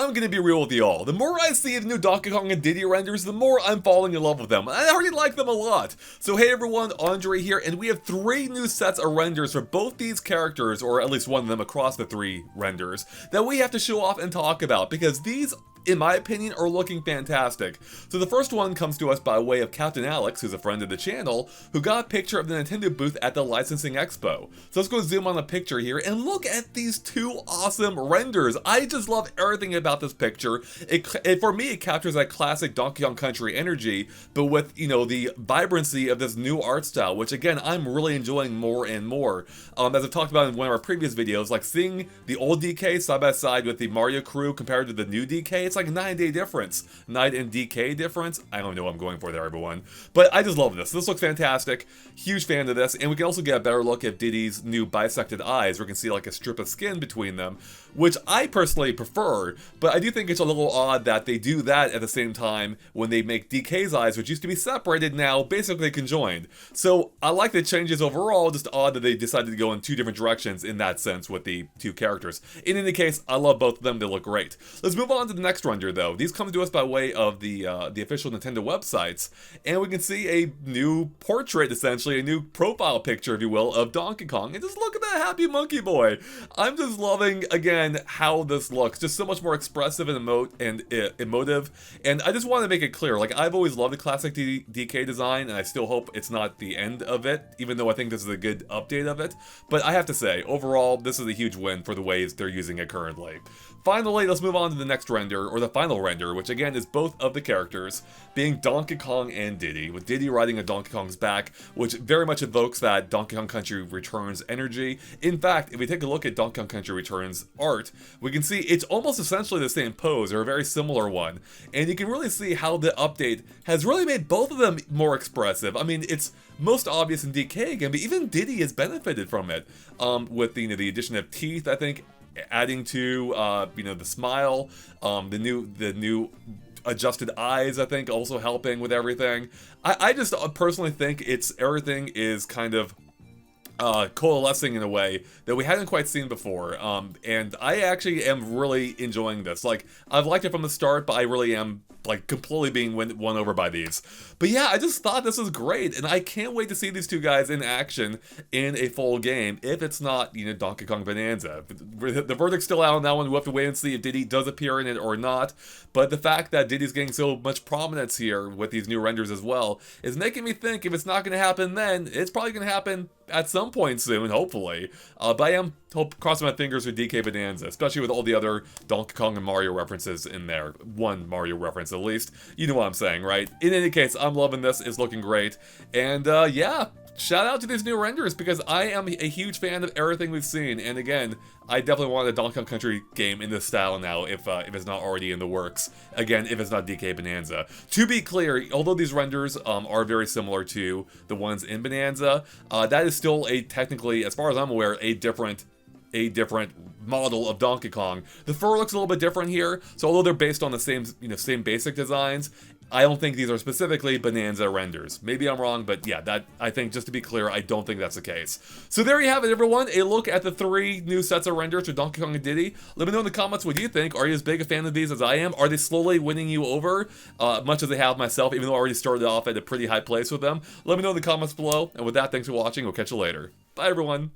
I'm gonna be real with y'all. The more I see of new Donkey Kong and Diddy renders, the more I'm falling in love with them. I already like them a lot. So hey everyone, Andre here, and we have 3 new sets of renders for both these characters, or at least one of them across the 3 renders, that we have to show off and talk about, because these, in my opinion, are looking fantastic. So the first one comes to us by way of Captain Alex, who's a friend of the channel, who got a picture of the Nintendo booth at the Licensing Expo. So let's go zoom on the picture here and look at these 2 awesome renders. I just love everything about this picture. For me, it captures that classic Donkey Kong Country energy, but with, you know, the vibrancy of this new art style, which again, I'm really enjoying more and more. As I've talked about in one of our previous videos, like seeing the old DK side by side with the Mario crew compared to the new DK, it's like a night-and-day difference. Night and DK difference? I don't know what I'm going for there, everyone. But I just love this. This looks fantastic. Huge fan of this. And we can also get a better look at Diddy's new bisected eyes, where we can see like a strip of skin between them, which I personally prefer. But I do think it's a little odd that they do that at the same time when they make DK's eyes, which used to be separated, now basically conjoined. So I like the changes overall, just odd that they decided to go in 2 different directions in that sense with the 2 characters. In any case, I love both of them. They look great. Let's move on to the next render though. These come to us by way of the official Nintendo websites, and we can see a new portrait, essentially, a new profile picture, if you will, of Donkey Kong. And just look at that happy monkey boy. I'm just loving, again, how this looks. Just so much more expressive and emotive. And I just want to make it clear, like, I've always loved the classic DK design, and I still hope it's not the end of it, even though I think this is a good update of it. But I have to say, overall, this is a huge win for the ways they're using it currently. Finally, let's move on to the next render, or the final render, which again is both of the characters, being Donkey Kong and Diddy, with Diddy riding on Donkey Kong's back, which very much evokes that Donkey Kong Country Returns energy. In fact, if we take a look at Donkey Kong Country Returns art, we can see it's almost essentially the same pose, or a very similar one, and you can really see how the update has really made both of them more expressive. I mean, it's most obvious in DK again, but even Diddy has benefited from it, with the addition of teeth, I think, adding to the smile, the new adjusted eyes, I think, also helping with everything. I just personally think everything is kind of coalescing in a way that we hadn't quite seen before, and I actually am really enjoying this. Like, I've liked it from the start, but I really am like completely being won over by these. But yeah, I just thought this was great, and I can't wait to see these 2 guys in action in a full game, if it's not, Donkey Kong Bonanza. The verdict's still out on that one. We'll have to wait and see if Diddy does appear in it or not, but the fact that Diddy's getting so much prominence here with these new renders as well is making me think if it's not going to happen then, it's probably going to happen at some point soon, hopefully. But I am crossing my fingers for DK Bonanza, especially with all the other Donkey Kong and Mario references in there. One Mario reference at least. You know what I'm saying, right? In any case, I'm loving this. It's looking great. And yeah, shout out to these new renders, because I am a huge fan of everything we've seen. And again, I definitely want a Donkey Kong Country game in this style now, if it's not already in the works. Again, if it's not DK Bonanza. To be clear, although these renders are very similar to the ones in Bonanza, that is still technically, as far as I'm aware, a different model of Donkey Kong. The fur looks a little bit different here, so although they're based on the same basic designs, I don't think these are specifically Bonanza renders. Maybe I'm wrong, but yeah, I think, just to be clear, I don't think that's the case. So there you have it, everyone. A look at the 3 new sets of renders for Donkey Kong and Diddy. Let me know in the comments what you think. Are you as big a fan of these as I am? Are they slowly winning you over, much as they have myself, even though I already started off at a pretty high place with them? Let me know in the comments below. And with that, thanks for watching. We'll catch you later. Bye, everyone.